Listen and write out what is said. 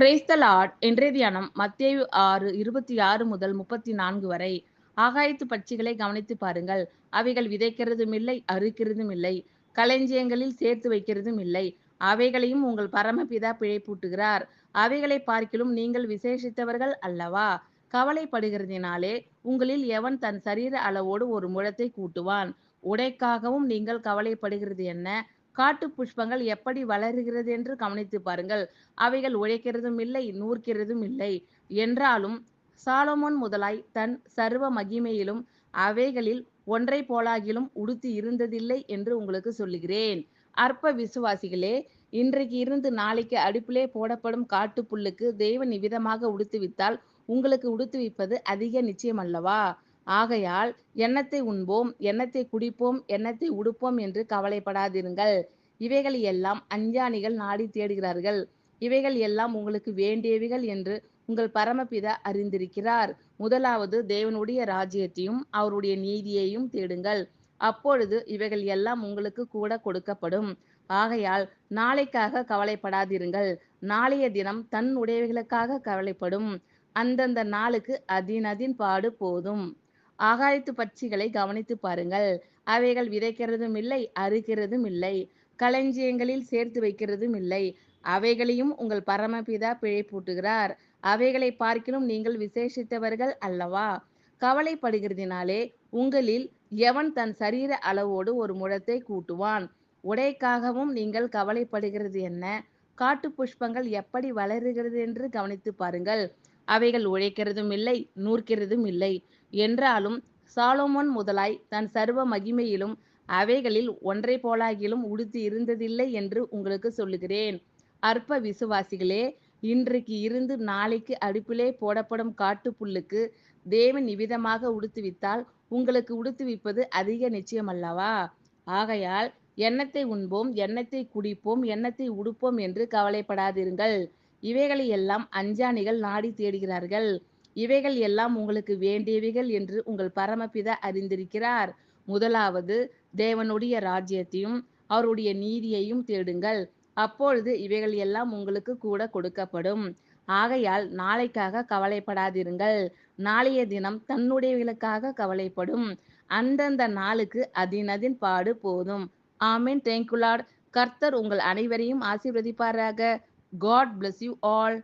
Praise the Lord. இன்றைய தியானம் மத்தேயு 6:26 முதல் 34 வரை. ஆகாயத்து பட்சிகளை கவனித்து பாருங்கள். அவைகள் விதைக்கிறதும் இல்லை, அறுக்கிறதும் இல்லை, களஞ்சியங்களில் சேர்த்து வைக்கிறதும் இல்லை. அவைகளையும் உங்கள் பரமபிதா பிழைப்பூட்டுகிறார். அவைகளை பார்க்கிலும் நீங்கள் விசேஷித்தவர்கள் அல்லவா? கவலைப்படுகிறதினாலே உங்களில் எவன் தன் சரீர அளவோடு ஒரு முழத்தை கூட்டுவான்? உடைக்காகவும் நீங்கள் கவலைப்படுகிறது என்ன? காட்டு புஷ்பங்கள் எப்படி வளருகிறது என்று கவனித்து பாருங்கள். அவைகள் உழைக்கிறதும் இல்லை, நூற்கிறதும் இல்லை. என்றாலும் சாலமோன் முதலாய் தன் சர்வ மகிமையிலும் அவைகளில் ஒன்றை போலாகிலும் உடுத்தி இருந்ததில்லை என்று உங்களுக்கு சொல்லுகிறேன். அற்ப விசுவாசிகளே, இன்றைக்கு இருந்து நாளைக்கு அடுப்பிலே போடப்படும் காட்டு புல்லுக்கு தேவன் இவ்விதமாக உடுத்துவித்தால் உங்களுக்கு உடுத்துவிப்பது அதிக நிச்சயமல்லவா? ஆகையால் எண்ணத்தை உண்போம், எண்ணத்தை குடிப்போம், எண்ணத்தை உடுப்போம் என்று கவலைப்படாதிருங்கள். இவைகள் எல்லாம் அஞ்ஞானிகள் நாடி தேடுகிறார்கள். இவைகள் எல்லாம் உங்களுக்கு வேண்டியவைகள் என்று உங்கள் பரமபிதா அறிந்திருக்கிறார். முதலாவது தேவனுடைய ராஜ்யத்தையும் அவருடைய நீதியையும் தேடுங்கள். அப்பொழுது இவைகள் எல்லாம் உங்களுக்கு கூட கொடுக்கப்படும். ஆகையால் நாளைக்காக கவலைப்படாதிருங்கள். நாளைய தினம் தன் உடையவைகளுக்காக கவலைப்படும். அந்தந்த நாளுக்கு அதின் பாடு போதும். ஆகாயத்து பட்சிகளை கவனித்து பாருங்கள். அவைகள் விதைக்கிறதும் இல்லை, அறுக்கிறதும் இல்லை, களஞ்சியங்களில் சேர்த்து வைக்கிறதும் இல்லை. அவைகளையும் உங்கள் பரமபிதா பிழைப்பூட்டுகிறார். அவைகளை பார்க்கிலும் நீங்கள் விசேஷித்தவர்கள் அல்லவா? கவலைப்படுகிறதினாலே உங்களில் எவன் தன் சரீர அளவோடு ஒரு முழத்தை கூட்டுவான்? உடைக்காகவும் நீங்கள் கவலைப்படுகிறது என்ன? காட்டு புஷ்பங்கள் எப்படி வளருகிறது என்று கவனித்து பாருங்கள். அவைகள் உழைக்கிறதும் இல்லை, நூற்கிறதும் இல்லை. என்றாலும் சாலோமோன் முதலாய் தன் சர்வ மகிமையிலும் அவைகளில் ஒன்றை போலாகிலும் உடுத்தி இருந்ததில்லை என்று உங்களுக்கு சொல்லுகிறேன். அற்ப விசுவாசிகளே, இன்றைக்கு இருந்து நாளைக்கு அடுப்பிலே போடப்படும் காட்டு புல்லுக்கு தேவன் இவ்விதமாக உடுத்துவித்தால் உங்களுக்கு உடுத்துவிப்பது அதிக நிச்சயமல்லவா? ஆகையால் எண்ணத்தை உண்போம், எண்ணத்தை குடிப்போம், எண்ணத்தை உடுப்போம் என்று கவலைப்படாதிருங்கள். இவைகளை எல்லாம் அஞ்ஞானிகள் நாடி தேடுகிறார்கள். இவைகள் எல்லாம் உங்களுக்கு வேண்டியவைகள் என்று உங்கள் பரமபிதா அறிந்திருக்கிறார். முதலாவது தேவனுடைய ராஜ்யத்தையும் அவருடைய நீதியையும் தேடுங்கள். அப்பொழுது இவைகள் எல்லாம் உங்களுக்கு கூட கொடுக்கப்படும். ஆகையால் நாளைக்காக கவலைப்படாதிருங்கள். நாளைய தினம் தன்னுடையவைகளுக்காக கவலைப்படும். அந்தந்த நாளுக்கு அதின் பாடு போதும். ஆமென். Thank you Lord. கர்த்தர் உங்கள் அனைவரையும் ஆசீர்வதிப்பாராக. God bless you all.